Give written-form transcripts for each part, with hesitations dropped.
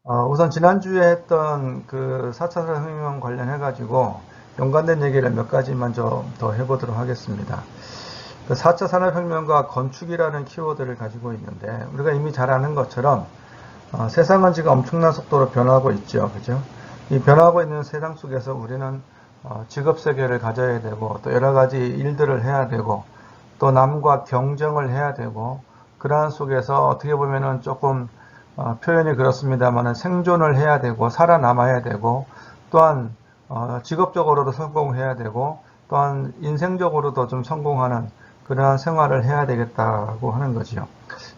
우선 지난주에 했던 그 4차 산업혁명 관련해가지고 연관된 얘기를 몇 가지만 좀 더 해보도록 하겠습니다. 그 4차 산업혁명과 건축이라는 키워드를 가지고 있는데, 우리가 이미 잘 아는 것처럼 세상은 지금 엄청난 속도로 변하고 있죠. 그죠? 이 변하고 있는 세상 속에서 우리는 직업 세계를 가져야 되고, 또 여러 가지 일들을 해야 되고, 또 남과 경쟁을 해야 되고, 그러한 속에서 어떻게 보면은 조금 표현이 그렇습니다만 생존을 해야 되고 살아남아야 되고, 또한 직업적으로도 성공해야 되고, 또한 인생적으로도 좀 성공하는 그러한 생활을 해야 되겠다고 하는 거지요.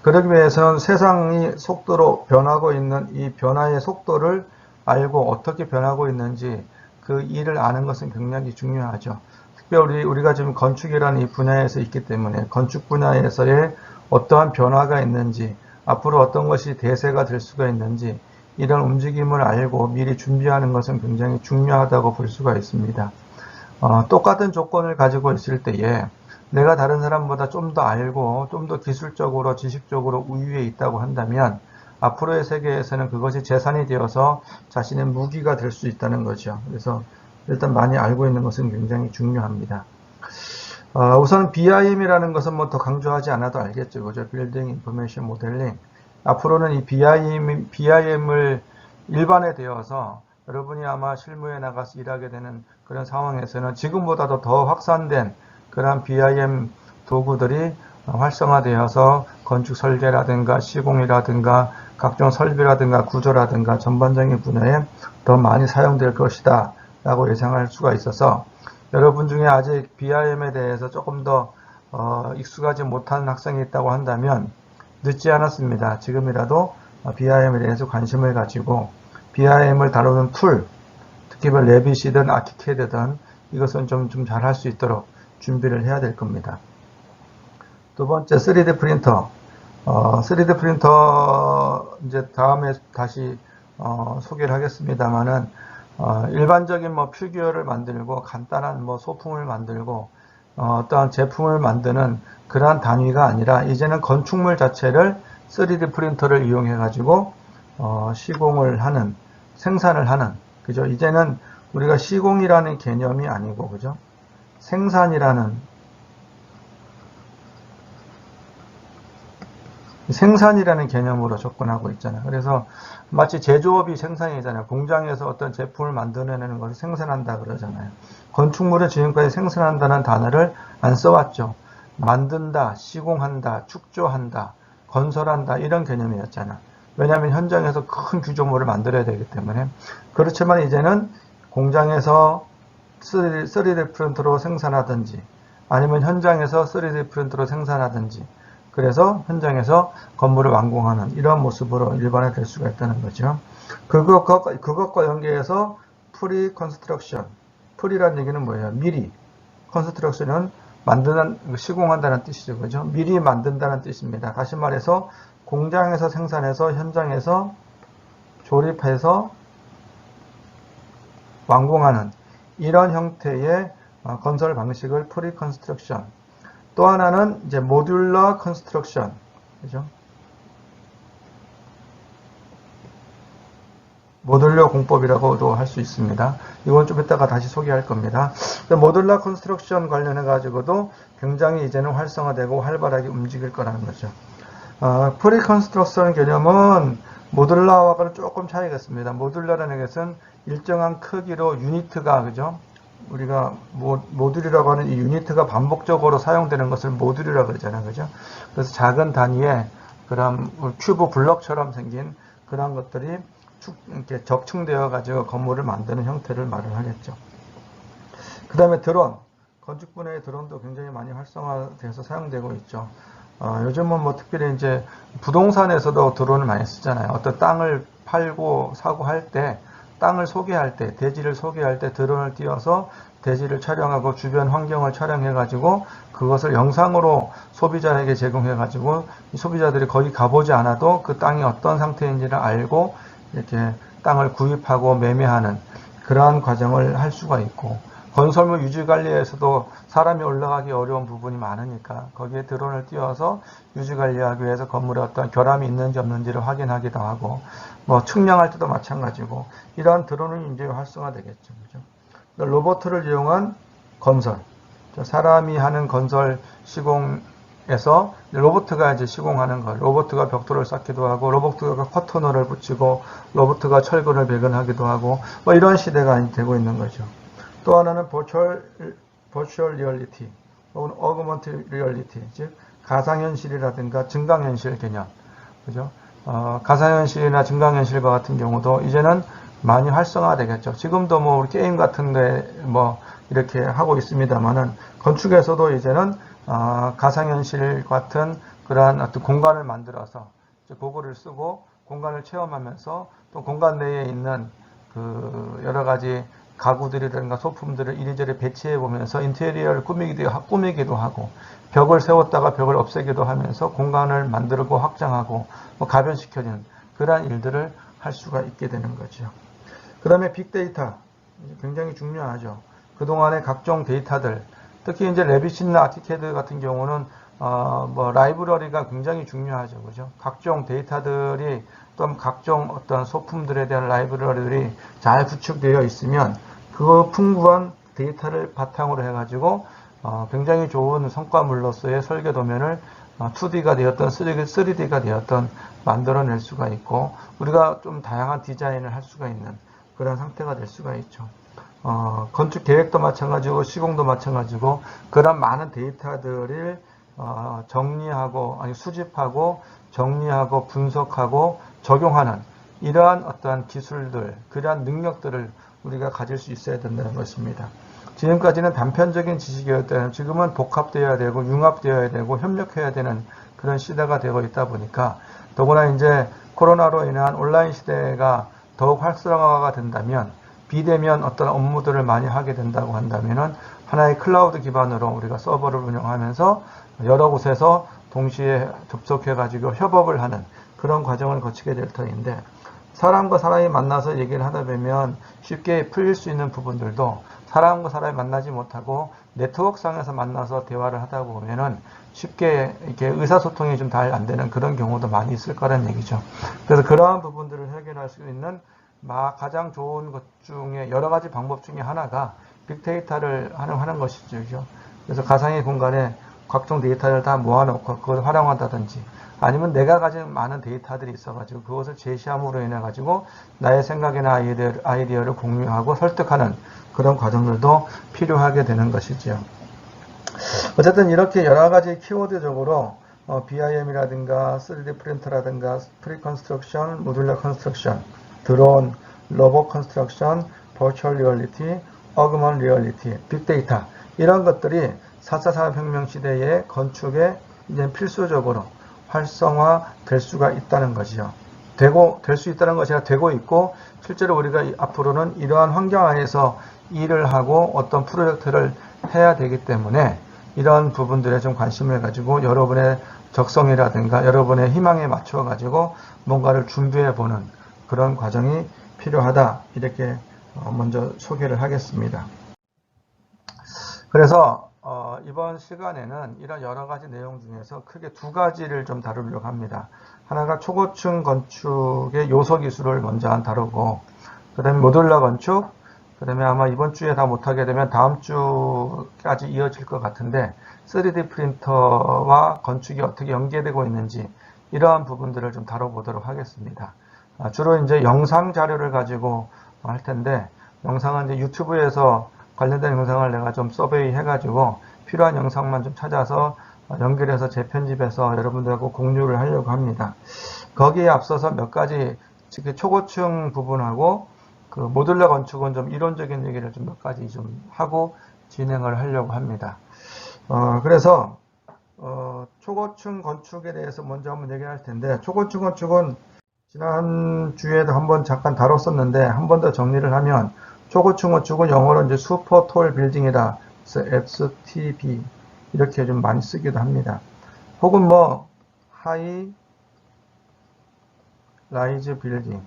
그러기 위해서는 세상이 속도로 변하고 있는 이 변화의 속도를 알고 어떻게 변하고 있는지 그 일을 아는 것은 굉장히 중요하죠. 특별히 우리가 지금 건축이라는 이 분야에서 있기 때문에 건축 분야에서의 어떠한 변화가 있는지, 앞으로 어떤 것이 대세가 될 수가 있는지, 이런 움직임을 알고 미리 준비하는 것은 굉장히 중요하다고 볼 수가 있습니다. 똑같은 조건을 가지고 있을 때에 내가 다른 사람보다 좀 더 알고 좀 더 기술적으로 지식적으로 우위에 있다고 한다면 앞으로의 세계에서는 그것이 재산이 되어서 자신의 무기가 될 수 있다는 거죠. 그래서 일단 많이 알고 있는 것은 굉장히 중요합니다. 우선 BIM이라는 것은 뭐 더 강조하지 않아도 알겠죠. 그죠? Building Information Modeling. 앞으로는 이 BIM을 일반화되어서 여러분이 아마 실무에 나가서 일하게 되는 그런 상황에서는 지금보다도 더 확산된 그런 BIM 도구들이 활성화되어서 건축 설계라든가 시공이라든가 각종 설비라든가 구조라든가 전반적인 분야에 더 많이 사용될 것이다 라고 예상할 수가 있어서, 여러분 중에 아직 BIM에 대해서 조금 더 익숙하지 못한 학생이 있다고 한다면 늦지 않았습니다. 지금이라도 BIM에 대해서 관심을 가지고 BIM을 다루는 툴, 특히 레빗이든 아키캐드든 이것은 좀 잘 할 수 있도록 준비를 해야 될 겁니다. 두 번째, 3D 프린터. 3D 프린터 이제 다음에 다시 소개를 하겠습니다만은 일반적인 피규어를 만들고 간단한 소품을 만들고 어떠한 제품을 만드는 그러한 단위가 아니라 이제는 건축물 자체를 3D 프린터를 이용해 가지고 시공을 하는, 생산을 하는, 그죠? 이제는 우리가 시공이라는 개념이 아니고, 그죠? 생산이라는 개념으로 접근하고 있잖아요. 그래서 마치 제조업이 생산이잖아요. 공장에서 어떤 제품을 만들어내는 것을 생산한다 그러잖아요. 건축물은 지금까지 생산한다는 단어를 안 써왔죠. 만든다, 시공한다, 축조한다, 건설한다, 이런 개념이었잖아. 왜냐하면 현장에서 큰 구조물을 만들어야 되기 때문에. 그렇지만 이제는 공장에서 3D 프린터로 생산하든지 아니면 현장에서 3D 프린터로 생산하든지, 그래서 현장에서 건물을 완공하는 이러한 모습으로 일반화될 수가 있다는 거죠. 그것과 연계해서 프리 컨스트럭션. 프리라는 얘기는 뭐예요? 미리. 컨스트럭션은 만드는, 시공한다는 뜻이죠. 그죠? 미리 만든다는 뜻입니다. 다시 말해서 공장에서 생산해서 현장에서 조립해서 완공하는 이런 형태의 건설 방식을 프리 컨스트럭션. 또 하나는 이제 모듈러 컨스트럭션, 그죠? 모듈러 공법이라고도 할 수 있습니다. 이건 좀 이따가 다시 소개할 겁니다. 모듈러 컨스트럭션 관련해 가지고도 굉장히 이제는 활성화되고 활발하게 움직일 거라는 거죠. 프리 컨스트럭션 개념은 모듈러와는 조금 차이가 있습니다. 모듈러라는 것은 일정한 크기로 유니트가, 그죠? 우리가 모듈이라고 하는 이 유니트가 반복적으로 사용되는 것을 모듈이라고 그러잖아요. 그죠? 그래서 작은 단위의 그런 큐브 블럭처럼 생긴 그런 것들이 이렇게 적층되어 가지고 건물을 만드는 형태를 말을 하겠죠. 그 다음에 드론. 건축 분야의 드론도 굉장히 많이 활성화돼서 사용되고 있죠. 요즘은 특별히 이제 부동산에서도 드론을 많이 쓰잖아요. 어떤 땅을 팔고 사고 할 때, 땅을 소개할 때, 대지를 소개할 때 드론을 띄워서 대지를 촬영하고 주변 환경을 촬영해 가지고 그것을 영상으로 소비자에게 제공해 가지고 소비자들이 거기 가보지 않아도 그 땅이 어떤 상태인지를 알고 이렇게 땅을 구입하고 매매하는 그러한 과정을 할 수가 있고, 건설물 유지 관리에서도 사람이 올라가기 어려운 부분이 많으니까 거기에 드론을 띄워서 유지 관리하기 위해서 건물에 어떤 결함이 있는지 없는지를 확인하기도 하고, 뭐 측량할 때도 마찬가지고, 이러한 드론은 이제 활성화되겠죠. 그죠? 로봇을 이용한 건설, 사람이 하는 건설 시공에서 로봇가 이제 시공하는 거, 로봇가 벽돌을 쌓기도 하고, 로봇가 커터너를 붙이고, 로봇가 철근을 배근하기도 하고, 뭐 이런 시대가 되고 있는 거죠. 또 하나는 버추얼 리얼리티 혹은 어그먼트 리얼리티, 즉 가상현실이라든가 증강현실 개념, 그죠? 가상현실이나 증강현실과 같은 경우도 이제는 많이 활성화되겠죠. 지금도 뭐 우리 게임 같은데 뭐 이렇게 하고 있습니다만은, 건축에서도 이제는 가상현실 같은 그러한 어떤 공간을 만들어서 고글을 쓰고 공간을 체험하면서 또 공간 내에 있는 그 여러 가지 가구들이라든가 소품들을 이리저리 배치해 보면서 인테리어를 꾸미기도 하고, 벽을 세웠다가 벽을 없애기도 하면서 공간을 만들고 확장하고 뭐 가변시켜주는 그러한 일들을 할 수가 있게 되는 거죠. 그 다음에 빅데이터, 굉장히 중요하죠. 그동안의 각종 데이터들, 특히 이제 레빗이나 아티캐드 같은 경우는 뭐 라이브러리가 굉장히 중요하죠. 그죠? 각종 데이터들이 또 각종 어떤 소품들에 대한 라이브러리들이 잘 구축되어 있으면 그 풍부한 데이터를 바탕으로 해가지고 굉장히 좋은 성과물로서의 설계 도면을 2D가 되었던 3D가 되었던 만들어낼 수가 있고, 우리가 좀 다양한 디자인을 할 수가 있는 그런 상태가 될 수가 있죠. 건축 계획도 마찬가지고 시공도 마찬가지고, 그런 많은 데이터들을 정리하고, 수집하고 정리하고 분석하고 적용하는 이러한 어떠한 기술들, 그러한 능력들을 우리가 가질 수 있어야 된다는 것입니다. 지금까지는 단편적인 지식이었다면 지금은 복합되어야 되고 융합되어야 되고 협력해야 되는 그런 시대가 되고 있다 보니까, 더구나 이제 코로나로 인한 온라인 시대가 더욱 활성화가 된다면, 비대면 어떤 업무들을 많이 하게 된다고 한다면은 하나의 클라우드 기반으로 우리가 서버를 운영하면서 여러 곳에서 동시에 접속해 가지고 협업을 하는 그런 과정을 거치게 될 터인데, 사람과 사람이 만나서 얘기를 하다 보면 쉽게 풀릴 수 있는 부분들도 사람과 사람이 만나지 못하고 네트워크상에서 만나서 대화를 하다 보면은 쉽게 이렇게 의사소통이 좀 잘 안 되는 그런 경우도 많이 있을 거라는 얘기죠. 그래서 그러한 부분들을 해결할 수 있는 가장 좋은 것 중에 여러 가지 방법 중에 하나가 빅데이터를 활용하는 것이죠. 그래서 가상의 공간에 각종 데이터를 다 모아놓고 그걸 활용한다든지, 아니면 내가 가진 많은 데이터들이 있어가지고 그것을 제시함으로 인해가지고 나의 생각이나 아이디어를 공유하고 설득하는 그런 과정들도 필요하게 되는 것이죠. 어쨌든 이렇게 여러 가지 키워드적으로 BIM이라든가 3D 프린터라든가 프리컨스트럭션, 모듈러 컨스트럭션, 드론, 로봇 컨스트럭션, 버추얼 리얼리티, 어그먼트 리얼리티, 빅데이터, 이런 것들이 4차 산업혁명 시대의 건축에 이제 필수적으로 활성화 될 수가 있다는 것이죠. 될 수 있다는 것이 아니라 되고 있고, 실제로 우리가 앞으로는 이러한 환경 안에서 일을 하고 어떤 프로젝트를 해야 되기 때문에 이런 부분들에 좀 관심을 가지고 여러분의 적성이라든가 여러분의 희망에 맞춰 가지고 뭔가를 준비해 보는 그런 과정이 필요하다, 이렇게 먼저 소개를 하겠습니다. 그래서 이번 시간에는 이런 여러 가지 내용 중에서 크게 두 가지를 좀 다루려고 합니다. 하나가 초고층 건축의 요소 기술을 먼저 다루고, 그 다음에 모듈러 건축, 그 다음에 아마 이번 주에 다 못하게 되면 다음 주까지 이어질 것 같은데 3D 프린터와 건축이 어떻게 연계되고 있는지, 이러한 부분들을 좀 다뤄보도록 하겠습니다. 주로 이제 영상 자료를 가지고 할 텐데, 영상은 이제 유튜브에서 관련된 영상을 내가 좀 서베이 해가지고 필요한 영상만 좀 찾아서 연결해서 재편집해서 여러분들하고 공유를 하려고 합니다. 거기에 앞서서 몇 가지 초고층 부분하고 그 모듈러 건축은 좀 이론적인 얘기를 좀 몇 가지 좀 하고 진행을 하려고 합니다. 그래서 초고층 건축에 대해서 먼저 한번 얘기할 텐데, 초고층 건축은 지난주에도 한번 잠깐 다뤘었는데 한 번 더 정리를 하면, 초고층 건축은 영어로 이제 슈퍼 톨 빌딩이라 STB 이렇게 좀 많이 쓰기도 합니다. 혹은 뭐 하이 라이즈 빌딩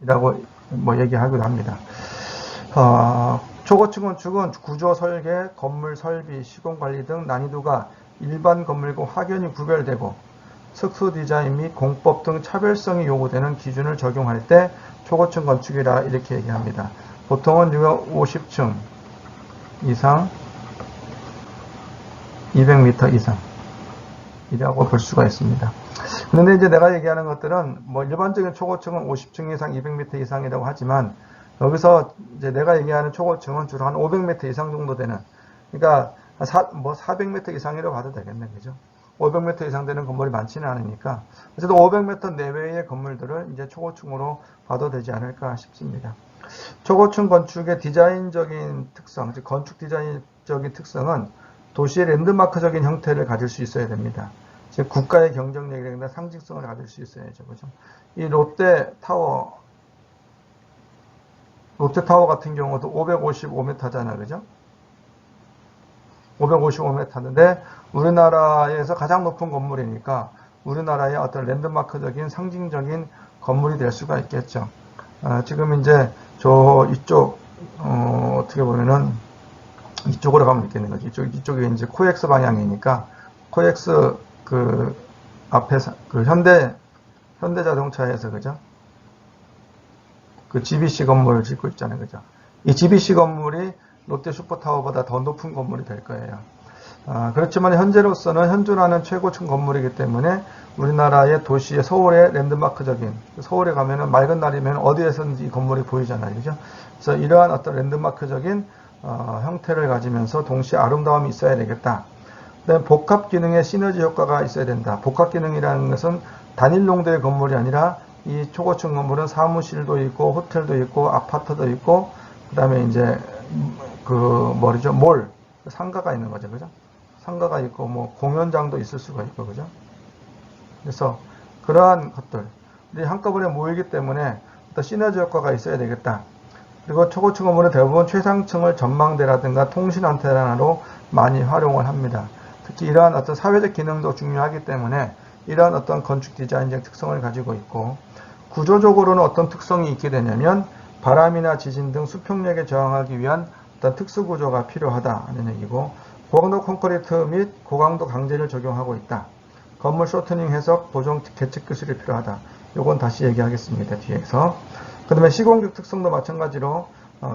이라고 뭐 얘기하기도 합니다. 초고층 건축은 구조 설계, 건물 설비, 시공 관리 등 난이도가 일반 건물과 확연히 구별되고 특수 디자인 및 공법 등 차별성이 요구되는 기준을 적용할 때 초고층 건축이라 이렇게 얘기합니다. 보통은 50층 이상, 200m 이상이라고 볼 수가 있습니다. 그런데 이제 내가 얘기하는 것들은 뭐 일반적인 초고층은 50층 이상, 200m 이상이라고 하지만 여기서 이제 내가 얘기하는 초고층은 주로 한 500m 이상 정도 되는, 그러니까 400m 이상이라고 봐도 되겠네, 그죠? 500m 이상 되는 건물이 많지는 않으니까 어쨌든 500m 내외의 건물들을 이제 초고층으로 봐도 되지 않을까 싶습니다. 초고층 건축의 디자인적인 특성, 즉 건축 디자인적인 특성은 도시의 랜드마크적인 형태를 가질 수 있어야 됩니다. 즉 국가의 경쟁력이나 상징성을 가질 수 있어야죠, 그죠? 이 롯데타워 같은 경우도 555m잖아, 그죠? 555m인데 우리나라에서 가장 높은 건물이니까 우리나라의 어떤 랜드마크적인 상징적인 건물이 될 수가 있겠죠. 지금 이제 이쪽 어떻게 보면은 이쪽으로 가면 있겠는 거죠. 이쪽이 이제 코엑스 방향이니까 코엑스 그 앞에서 그 현대자동차에서 그죠? 그 GBC 건물을 짓고 있잖아요, 그죠? 이 GBC 건물이 롯데 슈퍼타워보다 더 높은 건물이 될 거예요. 그렇지만 현재로서는 현존하는 최고층 건물이기 때문에 우리나라의 도시의 서울의 랜드마크적인, 서울에 가면은 맑은 날이면 어디에서든지 이 건물이 보이잖아요, 그죠? 그래서 이러한 어떤 랜드마크적인 형태를 가지면서 동시에 아름다움이 있어야 되겠다. 그다음에 복합 기능의 시너지 효과가 있어야 된다. 복합 기능이라는 것은 단일 용도의 건물이 아니라 이 초고층 건물은 사무실도 있고 호텔도 있고 아파트도 있고 그다음에 이제 몰, 상가가 있는 거죠, 그죠? 상가가 있고 뭐 공연장도 있을 수가 있고, 그죠? 그래서 그러한 것들이 한꺼번에 모이기 때문에 어떤 시너지 효과가 있어야 되겠다. 그리고 초고층 건물은 대부분 최상층을 전망대라든가 통신 안테나로 많이 활용을 합니다. 특히 이러한 어떤 사회적 기능도 중요하기 때문에 이러한 어떤 건축 디자인적 특성을 가지고 있고, 구조적으로는 어떤 특성이 있게 되냐면 바람이나 지진 등 수평력에 저항하기 위한 어떤 특수 구조가 필요하다는 얘기고, 고강도 콘크리트 및 고강도 강재를 적용하고 있다. 건물 쇼트닝 해석, 보존, 개측 기술이 필요하다. 요건 다시 얘기하겠습니다, 뒤에서. 그 다음에 시공적 특성도 마찬가지로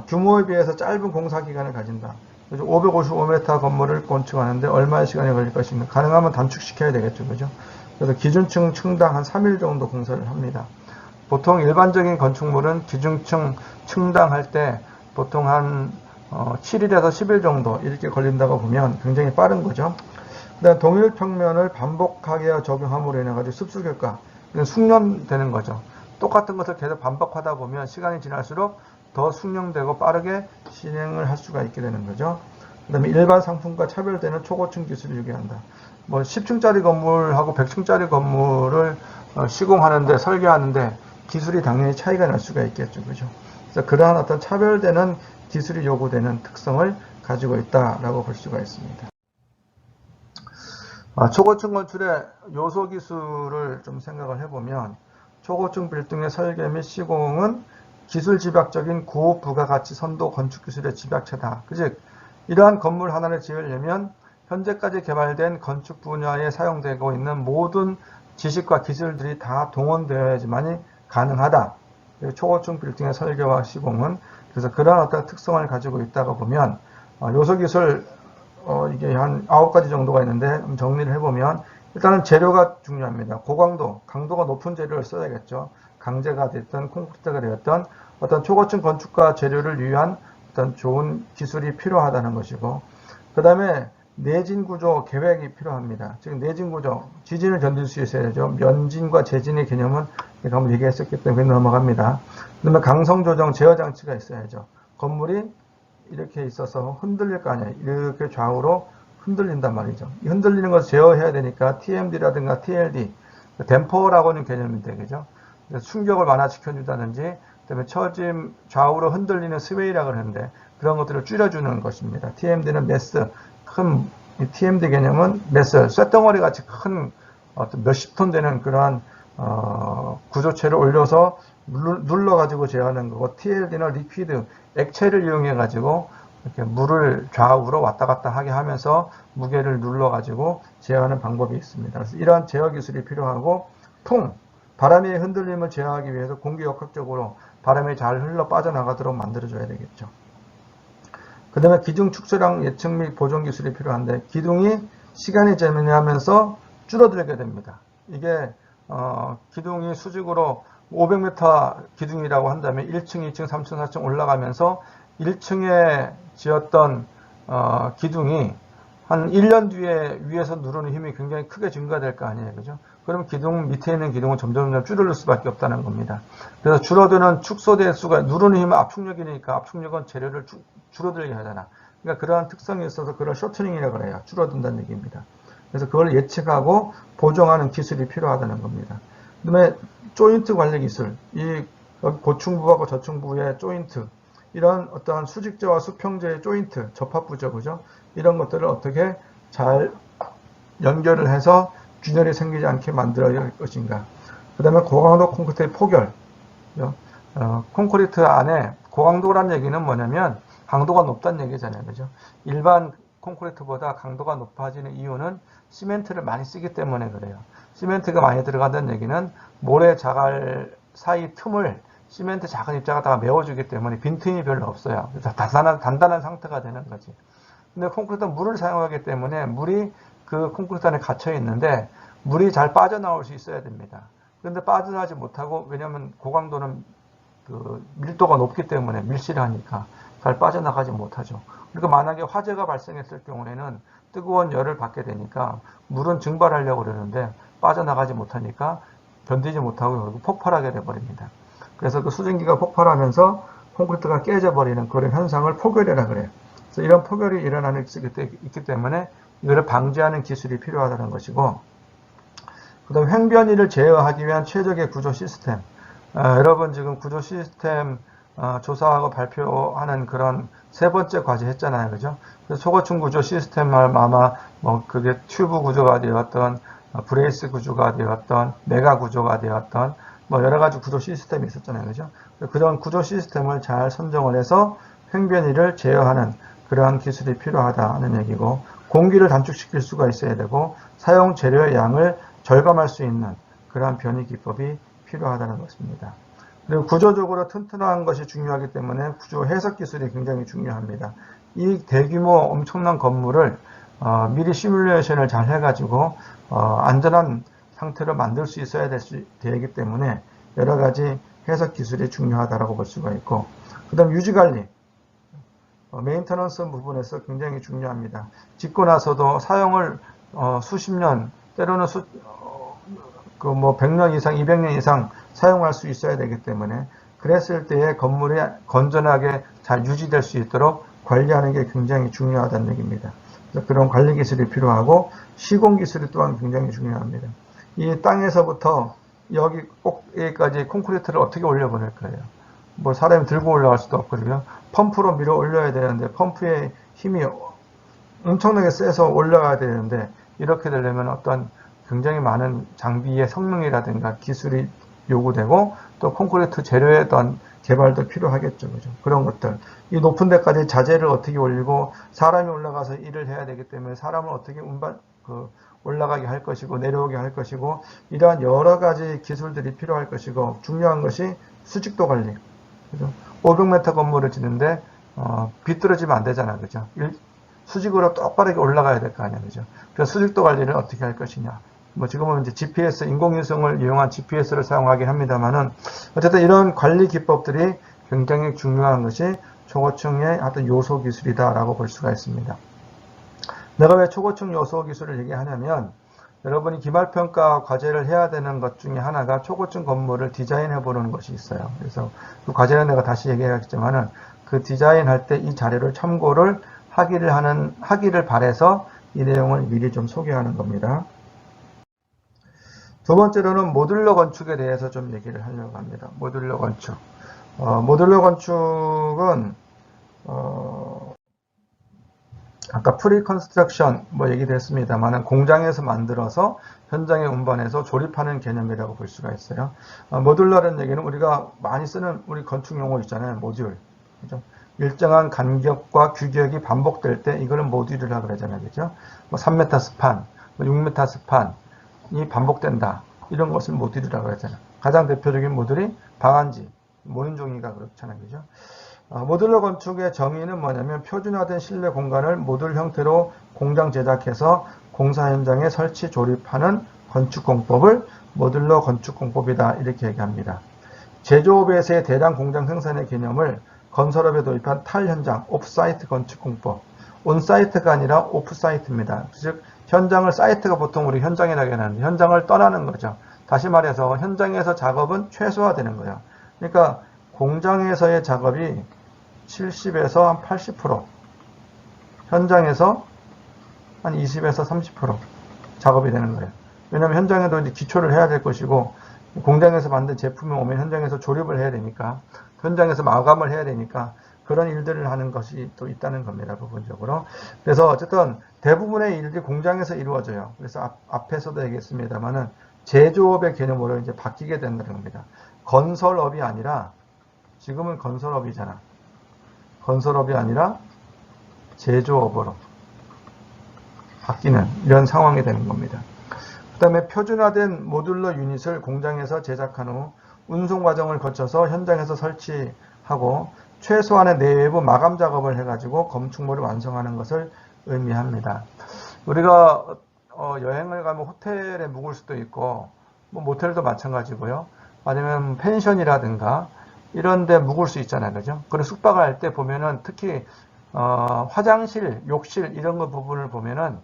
규모에 비해서 짧은 공사 기간을 가진다. 555m 건물을 건축하는데 얼마의 시간이 걸릴 것인가? 가능하면 단축시켜야 되겠죠, 그죠? 그래서 기준층 층당 한 3일 정도 공사를 합니다. 보통 일반적인 건축물은 기준층 층당 할 때 보통 한 7일에서 10일 정도 이렇게 걸린다고 보면 굉장히 빠른 거죠. 그다음 동일 평면을 반복하게 적용함으로 인해 가지고 습수 효과, 숙련되는 거죠. 똑같은 것을 계속 반복하다 보면 시간이 지날수록 더 숙련되고 빠르게 진행을 할 수가 있게 되는 거죠. 그 다음에 일반 상품과 차별되는 초고층 기술을 유지한다. 뭐 10층짜리 건물하고 100층짜리 건물을 시공하는데, 설계하는데 기술이 당연히 차이가 날 수가 있겠죠, 그죠? 그래서 그러한 어떤 차별되는 기술이 요구되는 특성을 가지고 있다라고 볼 수가 있습니다. 초고층 건축의 요소 기술을 좀 생각을 해보면, 초고층 빌딩의 설계 및 시공은 기술 집약적인 고부가가치 선도 건축 기술의 집약체다. 즉, 이러한 건물 하나를 지으려면 현재까지 개발된 건축 분야에 사용되고 있는 모든 지식과 기술들이 다 동원되어야지만이 가능하다. 초고층 빌딩의 설계와 시공은 그래서 그러한 어떤 특성을 가지고 있다고 보면, 요소 기술 이게 한 9가지 정도가 있는데 정리를 해보면, 일단은 재료가 중요합니다. 고강도, 강도가 높은 재료를 써야겠죠. 강재가 됐든 콘크리트가 되었든 어떤 초고층 건축가 재료를 위한 어떤 좋은 기술이 필요하다는 것이고, 그 다음에 내진 구조 계획이 필요합니다. 즉 내진 구조, 지진을 견딜 수 있어야죠. 면진과 재진의 개념은 제가 한번 얘기했었기 때문에 넘어갑니다. 그 다음에 강성 조정 제어 장치가 있어야죠. 건물이 이렇게 있어서 흔들릴 거 아니에요. 이렇게 좌우로 흔들린단 말이죠. 이 흔들리는 것을 제어해야 되니까 TMD라든가 TLD, 댐퍼라고 하는 개념인데, 그죠? 충격을 완화시켜준다든지, 그다음에 처짐 좌우로 흔들리는 스웨이라고 하는데 그런 것들을 줄여주는 것입니다. TMD는 매스, 큰 TMD 개념은 매스, 쇳덩어리 같이 큰 어떤 몇십 톤 되는 그러한 구조체를 올려서 눌러가지고 제어하는 거고, TLD는 리퀴드, 액체를 이용해가지고 이렇게 물을 좌우로 왔다 갔다 하게 하면서 무게를 눌러가지고 제어하는 방법이 있습니다. 그래서 이러한 제어 기술이 필요하고, 바람의 흔들림을 제어하기 위해서 공기역학적으로 바람이 잘 흘러 빠져나가도록 만들어줘야 되겠죠. 그 다음에 기둥 축소량 예측 및 보존 기술이 필요한데, 기둥이 시간이 지나면서 줄어들게 됩니다. 이게 기둥이 수직으로 500m 기둥이라고 한다면 1층, 2층, 3층, 4층 올라가면서 1층에 지었던 기둥이 한 1년 뒤에 위에서 누르는 힘이 굉장히 크게 증가될 거 아니에요. 그죠? 그럼 기둥 밑에 있는 기둥은 점점 줄어들 수밖에 없다는 겁니다. 그래서 줄어드는 축소 대수가, 누르는 힘은 압축력이니까 압축력은 재료를 줄어들게 하잖아. 그러니까 그러한 특성이 있어서 그걸 쇼트닝이라고 그래요. 줄어든다는 얘기입니다. 그래서 그걸 예측하고 보정하는 기술이 필요하다는 겁니다. 그 다음에 조인트 관리 기술, 이 고층부하고 저층부의 조인트, 이런 어떠한 수직재와 수평재의 조인트, 접합부죠, 그죠? 이런 것들을 어떻게 잘 연결을 해서 균열이 생기지 않게 만들어야 할 것인가. 그 다음에 고강도 콘크리트의 포결. 콘크리트 안에 고강도라는 얘기는 뭐냐면 강도가 높다는 얘기잖아요, 그죠? 일반 콘크리트보다 강도가 높아지는 이유는 시멘트를 많이 쓰기 때문에 그래요. 시멘트가 많이 들어간다는 얘기는 모래 자갈 사이 틈을 시멘트 작은 입자가 메워주기 때문에 빈틈이 별로 없어요. 그래서 단단한 상태가 되는 거지. 근데 콘크리트는 물을 사용하기 때문에 물이 그 콘크리트 안에 갇혀 있는데 물이 잘 빠져나올 수 있어야 됩니다. 그런데 빠져나오지 못하고, 왜냐하면 고강도는 그 밀도가 높기 때문에 밀실하니까 잘 빠져나가지 못하죠. 그러니까 만약에 화재가 발생했을 경우에는 뜨거운 열을 받게 되니까 물은 증발하려고 그러는데 빠져나가지 못하니까 견디지 못하고 결국 폭발하게 돼버립니다. 그래서 그 수증기가 폭발하면서 콘크리트가 깨져버리는 그런 현상을 포결이라 그래요. 그래서 이런 포결이 일어나는 게 있기 때문에 이거를 방지하는 기술이 필요하다는 것이고, 그 다음 횡변이를 제어하기 위한 최적의 구조 시스템. 여러분 지금 구조 시스템 조사하고 발표하는 그런 세 번째 과제 했잖아요, 그죠? 그래서 초고층 구조 시스템을 아마 뭐 그게 튜브 구조가 되었던, 브레이스 구조가 되었던, 메가 구조가 되었던, 뭐 여러 가지 구조 시스템이 있었잖아요, 그죠? 그런 구조 시스템을 잘 선정을 해서 횡변이를 제어하는 그러한 기술이 필요하다는 얘기고, 공기를 단축시킬 수가 있어야 되고, 사용 재료의 양을 절감할 수 있는 그러한 변이 기법이 필요하다는 것입니다. 그리고 구조적으로 튼튼한 것이 중요하기 때문에 구조 해석 기술이 굉장히 중요합니다. 이 대규모 엄청난 건물을 미리 시뮬레이션을 잘 해가지고 안전한 상태로 만들 수 있어야 되기 때문에 여러 가지 해석 기술이 중요하다고 볼 수가 있고, 그 다음 유지관리, 메인터넌스 부분에서 굉장히 중요합니다. 짓고 나서도 사용을 수십 년, 때로는 100년 이상, 200년 이상 사용할 수 있어야 되기 때문에, 그랬을 때에 건물이 건전하게 잘 유지될 수 있도록 관리하는 게 굉장히 중요하다는 얘기입니다. 그런 관리 기술이 필요하고, 시공 기술이 또한 굉장히 중요합니다. 이 땅에서부터 여기 꼭여기까지 콘크리트를 어떻게 올려보낼 거예요? 뭐 사람이 들고 올라갈 수도 없거든요. 펌프로 밀어 올려야 되는데 펌프의 힘이 엄청나게 세서 올라가야 되는데, 이렇게 되려면 어떤 굉장히 많은 장비의 성능이라든가 기술이 요구되고, 또 콘크리트 재료에 어떤 개발도 필요하겠죠, 그죠? 그런 것들. 이 높은 데까지 자재를 어떻게 올리고, 사람이 올라가서 일을 해야 되기 때문에 사람을 어떻게 올라가게 할 것이고, 내려오게 할 것이고, 이러한 여러 가지 기술들이 필요할 것이고, 중요한 것이 수직도 관리. 그죠? 500m 건물을 짓는데, 비뚤어지면 안 되잖아, 그죠? 수직으로 똑바르게 올라가야 될 거 아니야, 그죠? 그래서 수직도 관리를 어떻게 할 것이냐. 뭐 지금은 이제 GPS, 인공위성을 이용한 GPS를 사용하긴 합니다만은, 어쨌든 이런 관리 기법들이 굉장히 중요한 것이 초고층의 어떤 요소 기술이다라고 볼 수가 있습니다. 내가 왜 초고층 요소 기술을 얘기하냐면, 여러분이 기말평가 과제를 해야 되는 것 중에 하나가 초고층 건물을 디자인해 보는 것이 있어요. 그래서 그 과제는 내가 다시 얘기하겠지만은, 그 디자인할 때 이 자료를 참고를 하기를 바래서 이 내용을 미리 좀 소개하는 겁니다. 두 번째로는 모듈러 건축에 대해서 좀 얘기를 하려고 합니다. 모듈러 건축. 모듈러 건축은 아까 프리 컨스트럭션 뭐 얘기도 했습니다만 공장에서 만들어서 현장에 운반해서 조립하는 개념이라고 볼 수가 있어요. 모듈러라는 얘기는 우리가 많이 쓰는 우리 건축 용어 있잖아요. 모듈. 그죠? 일정한 간격과 규격이 반복될 때 이거는 모듈이라고 그러잖아요. 그죠? 뭐 3m 스판, 뭐 6m 스판이 반복된다. 이런 것을 모듈이라고 그러잖아요. 가장 대표적인 모듈이 방한지, 모인종이가 그렇잖아요. 그죠? 모듈러 건축의 정의는 뭐냐면 표준화된 실내 공간을 모듈 형태로 공장 제작해서 공사 현장에 설치 조립하는 건축 공법을 모듈러 건축 공법이다 이렇게 얘기합니다. 제조업에서의 대량 공장 생산의 개념을 건설업에 도입한 탈현장 오프사이트 건축 공법, 온사이트가 아니라 오프사이트입니다. 즉 현장을 사이트가 보통 우리 현장이라고 하는데 현장을 떠나는 거죠. 다시 말해서 현장에서 작업은 최소화되는 거예요. 그러니까 공장에서의 작업이 70에서 한 80%, 현장에서 한 20에서 30% 작업이 되는 거예요. 왜냐하면 현장에도 이제 기초를 해야 될 것이고, 공장에서 만든 제품이 오면 현장에서 조립을 해야 되니까, 현장에서 마감을 해야 되니까, 그런 일들을 하는 것이 또 있다는 겁니다, 부분적으로. 그래서 어쨌든 대부분의 일들이 공장에서 이루어져요. 그래서 앞에서도 얘기했습니다만은, 제조업의 개념으로 이제 바뀌게 된다는 겁니다. 건설업이 아니라, 지금은 건설업이잖아. 건설업이 아니라 제조업으로 바뀌는 이런 상황이 되는 겁니다. 그 다음에 표준화된 모듈러 유닛을 공장에서 제작한 후 운송 과정을 거쳐서 현장에서 설치하고 최소한의 내외부 마감 작업을 해가지고 건축물을 완성하는 것을 의미합니다. 우리가 여행을 가면 호텔에 묵을 수도 있고 뭐 모텔도 마찬가지고요. 아니면 펜션이라든가 이런 데 묵을 수 있잖아요. 그죠? 그리고 숙박을 할 때 보면은 특히 화장실, 욕실 이런 거 부분을 보면은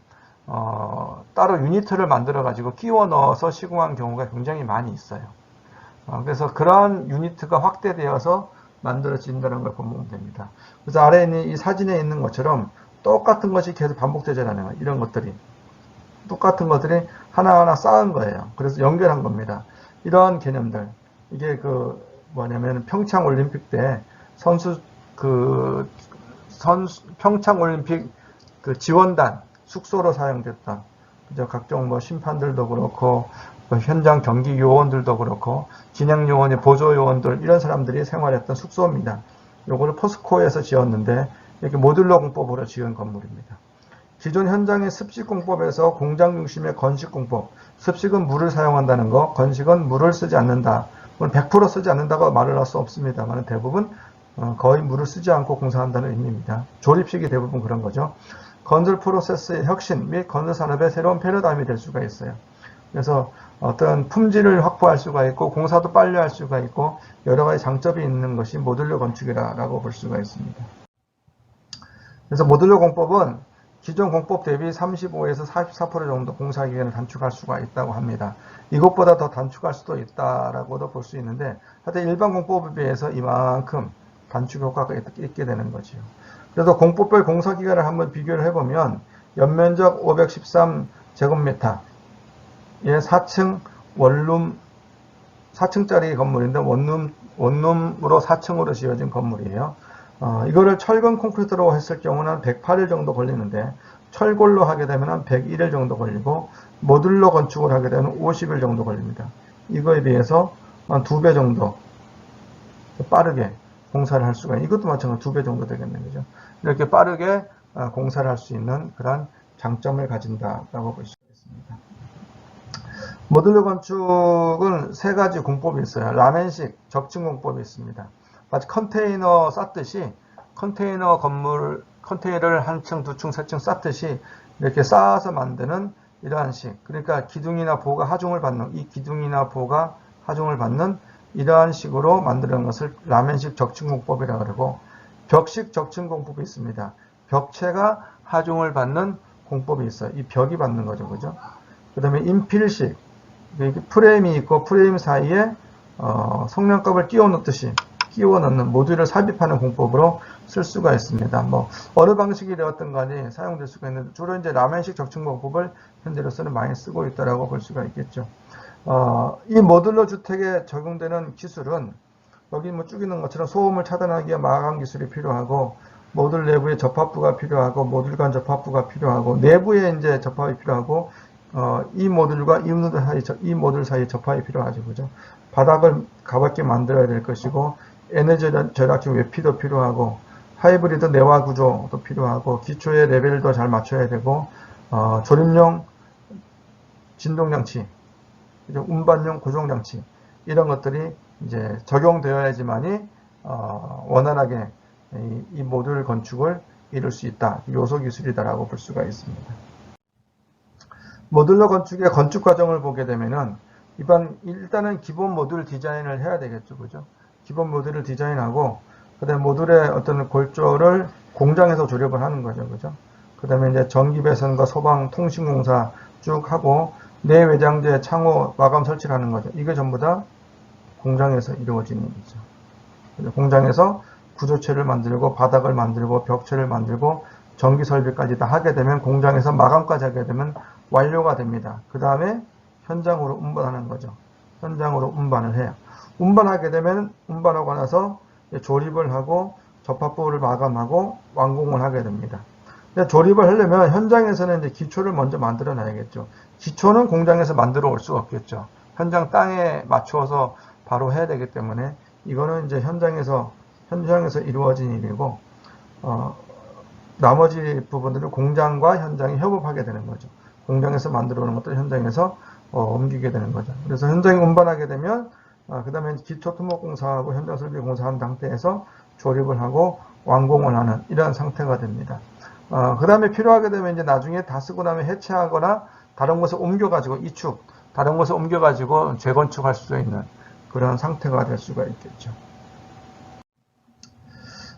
따로 유니트를 만들어 가지고 끼워 넣어서 시공한 경우가 굉장히 많이 있어요. 그래서 그러한 유니트가 확대되어서 만들어진다는 걸 보면 됩니다. 그래서 아래에 있는 이 사진에 있는 것처럼 똑같은 것이 계속 반복되잖아요. 이런 것들이. 똑같은 것들이 하나하나 쌓은 거예요. 그래서 연결한 겁니다. 이런 개념들. 이게 뭐냐면 평창 올림픽 때 평창 올림픽 지원단 숙소로 사용됐던 각종 뭐 심판들도 그렇고 현장 경기 요원들도 그렇고 진행 요원의 보조 요원들 이런 사람들이 생활했던 숙소입니다. 요거를 포스코에서 지었는데 이렇게 모듈러 공법으로 지은 건물입니다. 기존 현장의 습식 공법에서 공장 중심의 건식 공법, 습식은 물을 사용한다는 거, 건식은 물을 쓰지 않는다. 100% 쓰지 않는다고 말을 할 수 없습니다만 대부분 거의 물을 쓰지 않고 공사한다는 의미입니다. 조립식이 대부분 그런 거죠. 건설 프로세스의 혁신 및 건설 산업의 새로운 패러다임이 될 수가 있어요. 그래서 어떤 품질을 확보할 수가 있고 공사도 빨리 할 수가 있고 여러 가지 장점이 있는 것이 모듈러 건축이라고 볼 수가 있습니다. 그래서 모듈러 공법은 기존 공법 대비 35에서 44% 정도 공사 기간을 단축할 수가 있다고 합니다. 이것보다 더 단축할 수도 있다라고도 볼 수 있는데 하여튼 일반 공법에 비해서 이만큼 단축 효과가 있게 되는 거죠. 그래서 공법별 공사 기간을 한번 비교를 해보면 연면적 513제곱미터의 4층 원룸 4층짜리 건물인데 원룸으로 4층으로 지어진 건물이에요. 이거를 철근 콘크리트로 했을 경우는 108일 정도 걸리는데 철골로 하게 되면 101일 정도 걸리고 모듈러 건축을 하게 되면 50일 정도 걸립니다. 이거에 비해서 한 2배 정도 빠르게 공사를 할 수가 있는, 이것도 마찬가지로 2배 정도 되겠네요. 그죠? 이렇게 빠르게 공사를 할 수 있는 그런 장점을 가진다라고 볼 수 있습니다. 모듈러 건축은 3가지 공법이 있어요. 라멘식 적층 공법이 있습니다. 마치 컨테이너 쌓듯이 컨테이너를 한 층, 2층, 3층 쌓듯이 이렇게 쌓아서 만드는 이러한 식. 그러니까 기둥이나 보가 하중을 받는, 이 기둥이나 보가 하중을 받는 이러한 식으로 만드는 것을 라멘식 적층공법이라고 그러고, 벽식 적층공법이 있습니다. 벽체가 하중을 받는 공법이 있어요. 이 벽이 받는 거죠. 그죠? 그 다음에 인필식. 프레임이 있고 프레임 사이에 성냥갑을 끼워 넣는 모듈을 삽입하는 공법으로 쓸 수가 있습니다. 뭐 어느 방식이 되었든 간에 사용될 수가 있는데 주로 이제 라멘식 적층 공법을 현재로서는 많이 쓰고 있다라고 볼 수가 있겠죠. 이 모듈러 주택에 적용되는 기술은 여기 뭐 쭉 있는 것처럼 소음을 차단하기 위한 마감 기술이 필요하고 모듈 내부에 접합부가 필요하고 모듈 간 접합부가 필요하고 내부에 이제 접합이 필요하고 이 모듈과 이 모듈 사이 접합이 필요하죠. 그죠? 바닥을 가볍게 만들어야 될 것이고 에너지 절약식 외피도 필요하고 하이브리드 내화 구조도 필요하고 기초의 레벨도 잘 맞춰야 되고 조립용 진동장치, 운반용 고정장치 이런 것들이 이제 적용되어야지만이 원활하게 이 모듈 건축을 이룰 수 있다. 요소 기술이다라고 볼 수가 있습니다. 모듈러 건축의 건축 과정을 보게 되면은 일단은 기본 모듈 디자인을 해야 되겠죠. 그죠? 기본 모듈을 디자인하고 그다음에 모듈의 어떤 골조를 공장에서 조립을 하는 거죠. 그죠? 그다음에 이제 전기 배선과 소방 통신 공사 쭉 하고 내외장재 창호 마감 설치를 하는 거죠. 이게 전부 다 공장에서 이루어지는 거죠. 공장에서 구조체를 만들고 바닥을 만들고 벽체를 만들고 전기 설비까지 다 하게 되면 공장에서 마감까지 하게 되면 완료가 됩니다. 그 다음에 현장으로 운반하는 거죠. 현장으로 운반을 해요. 운반하게 되면 운반하고 나서 조립을 하고 접합부를 마감하고 완공을 하게 됩니다. 조립을 하려면 현장에서는 이제 기초를 먼저 만들어 놔야겠죠. 기초는 공장에서 만들어 올 수가 없겠죠. 현장 땅에 맞추어서 바로 해야 되기 때문에 이거는 이제 현장에서 이루어진 일이고 나머지 부분들은 공장과 현장이 협업하게 되는 거죠. 공장에서 만들어 오는 것들을 현장에서 옮기게 되는 거죠. 그래서 현장에 운반하게 되면 그 다음에 기초 토목공사하고 현장 설비 공사한 상태에서 조립을 하고 완공을 하는 이러한 상태가 됩니다. 그 다음에 필요하게 되면 이제 나중에 다 쓰고 나면 해체하거나 다른 곳에 옮겨가지고 다른 곳에 옮겨가지고 재건축할 수 있는 그런 상태가 될 수가 있겠죠.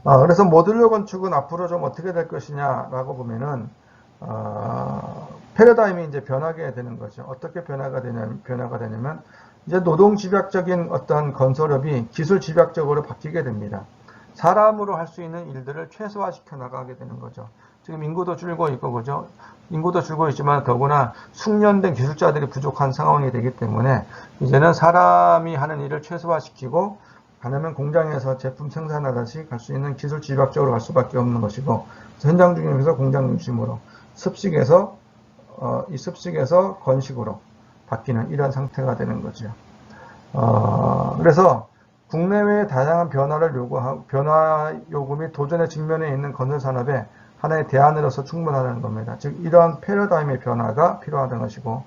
그래서 모듈러 건축은 앞으로 좀 어떻게 될 것이냐라고 보면은 패러다임이 이제 변하게 되는 거죠. 어떻게 변화가 되냐면 이제 노동 집약적인 어떤 건설업이 기술 집약적으로 바뀌게 됩니다. 사람으로 할 수 있는 일들을 최소화시켜 나가게 되는 거죠. 지금 인구도 줄고 있고 그죠? 인구도 줄고 있지만 더구나 숙련된 기술자들이 부족한 상황이 되기 때문에 이제는 사람이 하는 일을 최소화시키고 가능하면 공장에서 제품 생산하듯이 갈 수 있는 기술 집약적으로 갈 수밖에 없는 것이고 현장 중심에서 공장 중심으로 습식에서 건식으로 바뀌는 이런 상태가 되는 거죠. 그래서 국내외의 다양한 변화 요구 및 도전에 직면해 있는 건설 산업에 하나의 대안으로서 충분하다는 겁니다. 즉 이러한 패러다임의 변화가 필요하다는 것이고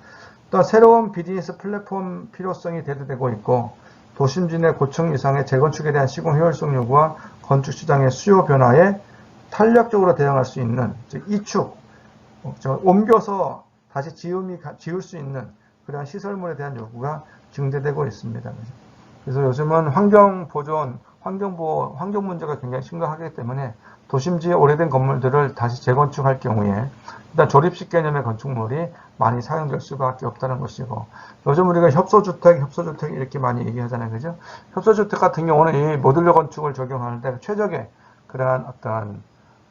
또 새로운 비즈니스 플랫폼 필요성이 대두되고 있고 도심지 내 고층 이상의 재건축에 대한 시공 효율성 요구와 건축 시장의 수요 변화에 탄력적으로 대응할 수 있는 즉 이축, 옮겨서 다시 지을 수 있는 그러한 시설물에 대한 요구가 증대되고 있습니다. 그래서 요즘은 환경 보존, 환경보호, 환경 문제가 굉장히 심각하기 때문에 도심지의 오래된 건물들을 다시 재건축할 경우에 일단 조립식 개념의 건축물이 많이 사용될 수밖에 없다는 것이고 요즘 우리가 협소주택 이렇게 많이 얘기하잖아요. 그죠? 협소주택 같은 경우는 이 모듈러 건축을 적용하는데 최적의 그러한 어떤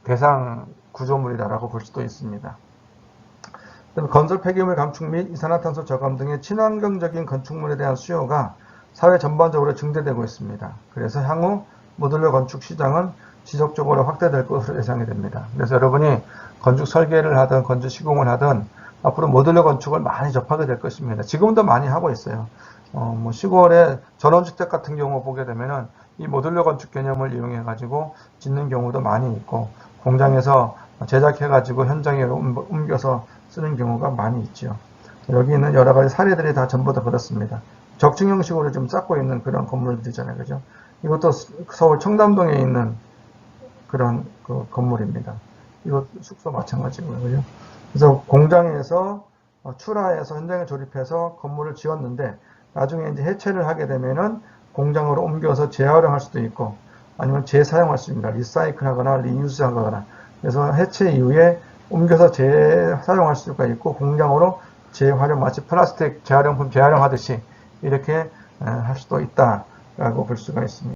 대상 구조물이다라고 볼 수도 있습니다. 건설 폐기물 감축 및 이산화탄소 저감 등의 친환경적인 건축물에 대한 수요가 사회 전반적으로 증대되고 있습니다. 그래서 향후 모듈러 건축 시장은 지속적으로 확대될 것으로 예상이 됩니다. 그래서 여러분이 건축 설계를 하든 건축 시공을 하든 앞으로 모듈러 건축을 많이 접하게 될 것입니다. 지금도 많이 하고 있어요. 시골의 전원주택 같은 경우 보게 되면은 이 모듈러 건축 개념을 이용해 가지고 짓는 경우도 많이 있고 공장에서 제작해 가지고 현장에 옮겨서 쓰는 경우가 많이 있죠. 여기 있는 여러 가지 사례들이 다 전부 다 그렇습니다. 적층 형식으로 좀 쌓고 있는 그런 건물들이잖아요. 그죠? 이것도 서울 청담동에 있는 그런 건물입니다. 이것 숙소 마찬가지고요. 그죠? 그래서 공장에서 출하해서 현장에 조립해서 건물을 지었는데 나중에 이제 해체를 하게 되면은 공장으로 옮겨서 재활용할 수도 있고 아니면 재사용할 수 있습니다. 리사이클 하거나 리유스 하거나 그래서 해체 이후에 옮겨서 재사용할 수가 있고 공장으로 재활용 마치 플라스틱 재활용품 재활용하듯이 이렇게 할 수도 있다라고 볼 수가 있습니다.